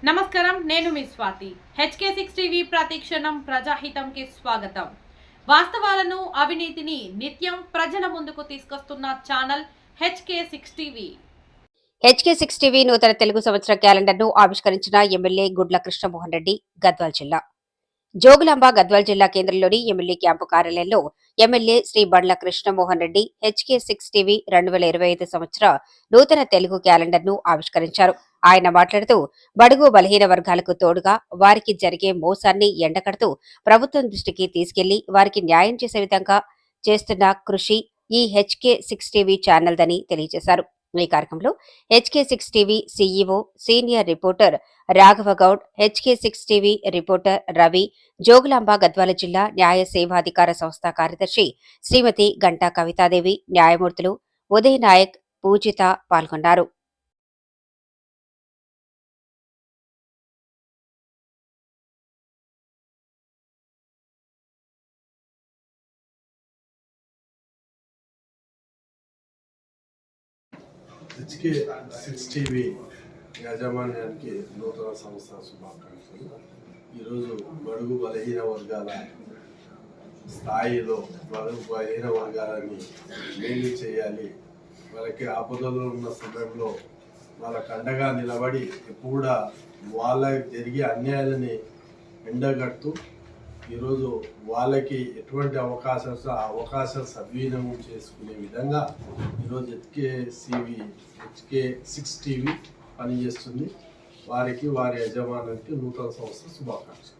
నమస్కారం, నేను మీ Swathi. HK6 TV ప్రతిక్షణం ప్రజాహితంకి స్వాగతం. వాస్తవాలను, అవినీతిని నిత్యం ప్రజల ముందుకు తీసుకొస్తున్న channel HK6 TV. HK6 TV నూతన తెలుగు సంవత్సర క్యాలెండర్ను ఆవిష్కరించిన ఎమ్మెల్యే గుడ్ల కృష్ణమోహన్ రెడ్డి గద్వాల్ జిల్లా. జోగులాంబ గద్వాల్ జిల్లా కేంద్రంలోని ఎమ్మెల్యే క్యాంపు కార్యాలయంలో ఎమ్మెల్యే శ్రీ బండ్ల కృష్ణమోహన్ రెడ్డి HK6 టీవీ 2025 సంవత్సర నూతన తెలుగు క్యాలెండర్ను ఆవిష్కరించారు. ఆయన మాట్లాడుతూ బడుగు బలహీన వర్గాలకు తోడుగా వారికి జరిగే మోసాన్ని ఎండకడుతూ ప్రభుత్వం దృష్టికి తీసుకెళ్లి వారికి న్యాయం చేసే విధంగా చేస్తున్న కృషి ఈ HK6 టీవీ ఛానల్దని తెలియజేశారు. ఈ కార్యక్రమంలో HK6 TV CEO senior reporter Raghava Goud, HK6 TV reporter Ravi, Jogulamba Gadwal జిల్లా న్యాయ సేవాధికార సంస్థ కార్యదర్శి శ్రీమతి గంటా కవితాదేవి, న్యాయమూర్తులు ఉదయ్ నాయక్, పూజిత పాల్గొన్నారు. HK6 టీవీ యాజమాన్యానికి నూతన సంవత్సర శుభాకాంక్షలు. ఈరోజు బడుగు బలహీన వర్గాల స్థాయిలో బడుగు బలహీన వర్గాలని మేలు చేయాలి, వాళ్ళకి ఆపదలో ఉన్న సమయంలో వాళ్ళకి అండగా నిలబడి ఎప్పుడు వాళ్ళకి జరిగే అన్యాయాలని ఎండగడుతూ ఈరోజు వాళ్ళకి ఎటువంటి అవకాశం సద్వినియోగం చేసుకునే విధంగా ఈరోజు HK6 టీవీ పనిచేస్తుంది. వారికి వారి యజమానికి నూతన సంవత్సర శుభాకాంక్షలు.